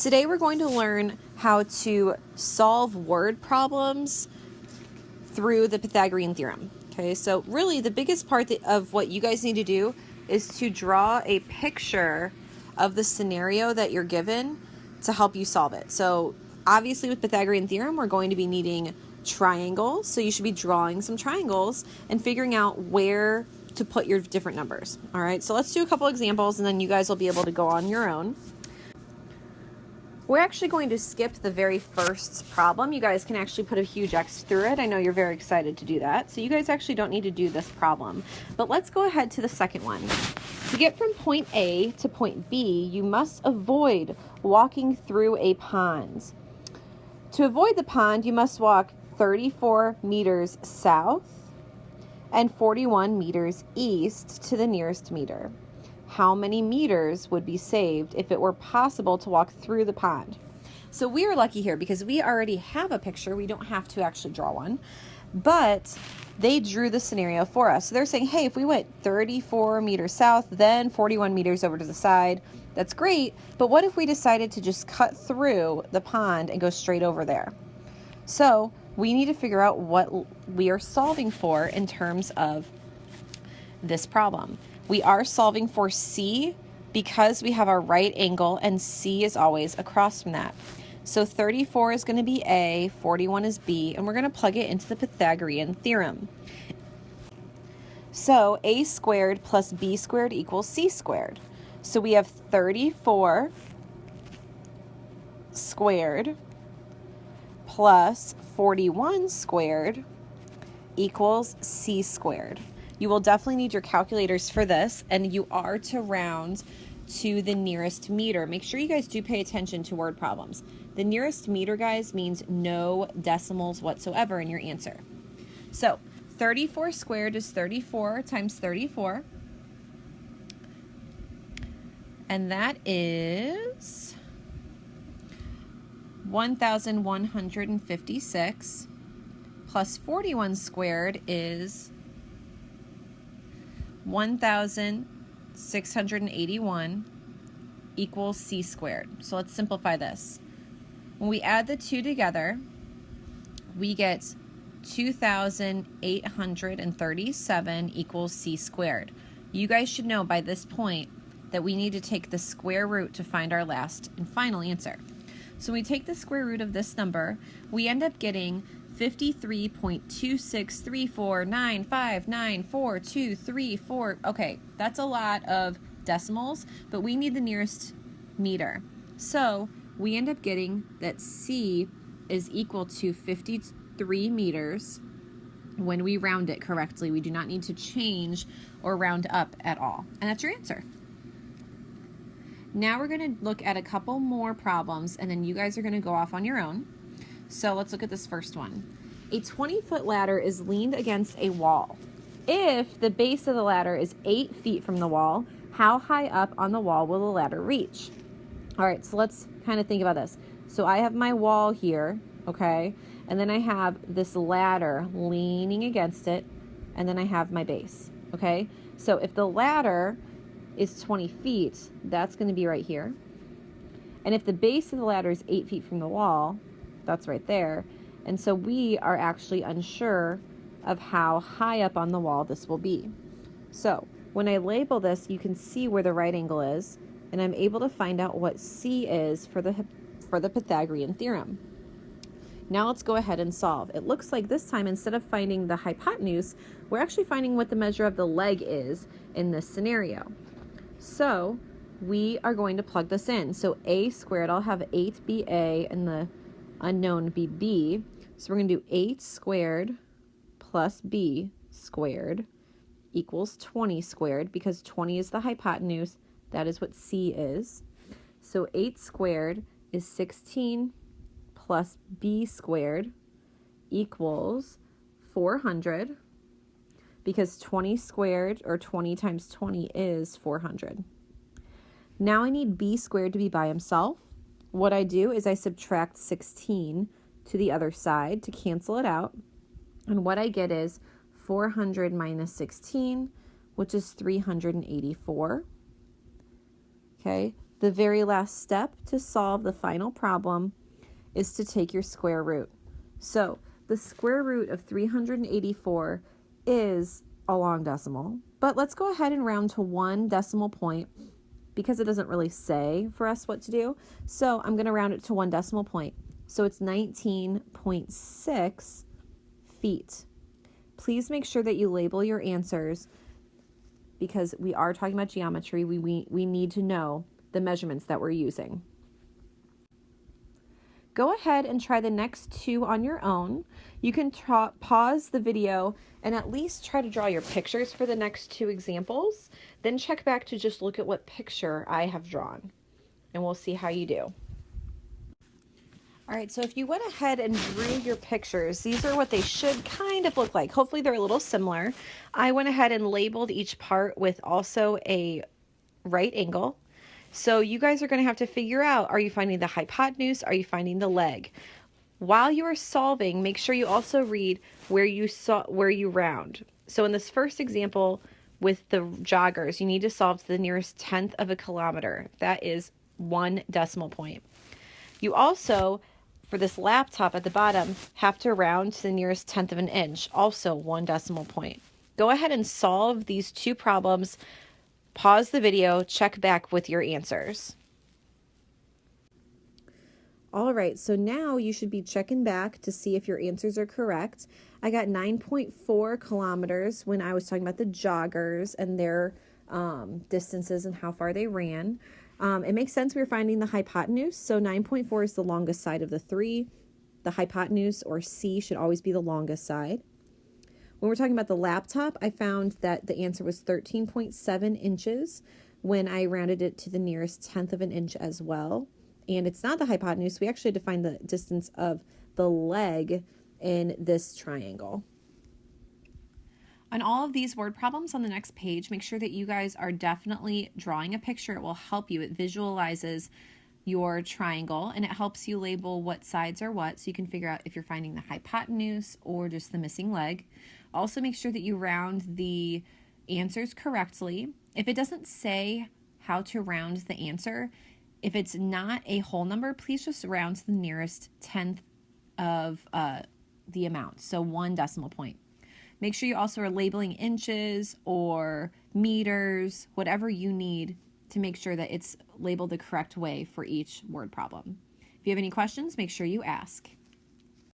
Today we're going to learn how to solve word problems through the Pythagorean theorem. Okay, so really the biggest part of what you guys need to do is to draw a picture of the scenario that you're given to help you solve it. So obviously with Pythagorean theorem, we're going to be needing triangles. So you should be drawing some triangles and figuring out where to put your different numbers. All right, so let's do a couple examples and then you guys will be able to go on your own. We're actually going to skip the very first problem. You guys can actually put a huge X through it. I know you're very excited to do that. So you guys actually don't need to do this problem. But let's go ahead to the second one. To get from point A to point B, you must avoid walking through a pond. To avoid the pond, you must walk 34 meters south and 41 meters east to the nearest meter. How many meters would be saved if it were possible to walk through the pond? So we are lucky here because we already have a picture. We don't have to actually draw one, but they drew the scenario for us. So they're saying, hey, if we went 34 meters south, then 41 meters over to the side, that's great. But what if we decided to just cut through the pond and go straight over there? So we need to figure out what we are solving for in terms of this problem. We are solving for C because we have our right angle and C is always across from that. So 34 is going to be A, 41 is B, and we're going to plug it into the Pythagorean theorem. So A squared plus B squared equals C squared. So we have 34 squared plus 41 squared equals C squared. You will definitely need your calculators for this, and you are to round to the nearest meter. Make sure you guys do pay attention to word problems. The nearest meter, guys, means no decimals whatsoever in your answer. So 34 squared is 34 times 34, and that is 1,156, plus 41 squared is 1,681 equals C squared. So let's simplify this. When we add the two together, we get 2,837 equals C squared. You guys should know by this point that we need to take the square root to find our last and final answer. So when we take the square root of this number, we end up getting 53.26349594234. Okay, that's a lot of decimals, but we need the nearest meter. So we end up getting that C is equal to 53 meters when we round it correctly. We do not need to change or round up at all. And that's your answer. Now we're going to look at a couple more problems, and then you guys are going to go off on your own. So let's look at this first one. A 20-foot ladder is leaned against a wall. If the base of the ladder is 8 feet from the wall, how high up on the wall will the ladder reach? All right, so let's kind of think about this. So I have my wall here, okay? And then I have this ladder leaning against it, and then I have my base, okay? So if the ladder is 20 feet, that's going to be right here. And if the base of the ladder is 8 feet from the wall, that's right there. And so we are actually unsure of how high up on the wall this will be. So when I label this, you can see where the right angle is, and I'm able to find out what C is for the Pythagorean theorem. Now let's go ahead and solve. It looks like this time, instead of finding the hypotenuse, we're actually finding what the measure of the leg is in this scenario. So we are going to plug this in. So A squared, I'll have 8BA and the unknown be B. So we're going to do 8 squared plus B squared equals 20 squared, because 20 is the hypotenuse. That is what C is. So 8 squared is 16 plus B squared equals 400, because 20 squared, or 20 times 20, is 400. Now I need B squared to be by himself. What I do is I subtract 16 to the other side to cancel it out. And what I get is 400 minus 16, which is 384. Okay, The very last step to solve the final problem is to take your square root. So the square root of 384 is a long decimal, but let's go ahead and round to 1 decimal point because it doesn't really say for us what to do. So I'm going to round it to 1 decimal point. So it's 19.6 feet. Please make sure that you label your answers because we are talking about geometry. We need to know the measurements that we're using. Go ahead and try the next 2 on your own. You can pause the video and at least try to draw your pictures for the next 2 examples. Then check back to just look at what picture I have drawn, and we'll see how you do. All right, so if you went ahead and drew your pictures, these are what they should kind of look like. Hopefully they're a little similar. I went ahead and labeled each part with also a right angle. So you guys are going to have to figure out, are you finding the hypotenuse? Are you finding the leg? While you are solving, make sure you also read where you round. So in this first example with the joggers, you need to solve to the nearest 1/10 of a kilometer. That is 1 decimal point. You also, for this laptop at the bottom, have to round to the nearest 1/10 of an inch, also 1 decimal point. Go ahead and solve these 2 problems. Pause the video, check back with your answers. All right, so now you should be checking back to see if your answers are correct. I got 9.4 kilometers when I was talking about the joggers and their distances and how far they ran. It makes sense we were finding the hypotenuse, so 9.4 is the longest side of the 3. The hypotenuse, or C, should always be the longest side. When we're talking about the laptop, I found that the answer was 13.7 inches when I rounded it to the nearest 1/10 of an inch as well. And it's not the hypotenuse. We actually had to find the distance of the leg in this triangle. On all of these word problems on the next page, make sure that you guys are definitely drawing a picture. It will help you. It visualizes your triangle and it helps you label what sides are what so you can figure out if you're finding the hypotenuse or just the missing leg. Also make sure that you round the answers correctly. If it doesn't say how to round the answer, if it's not a whole number, please just round to the nearest 1/10 of the amount, so 1 decimal point. Make sure you also are labeling inches or meters, whatever you need to make sure that it's labeled the correct way for each word problem. If you have any questions, make sure you ask.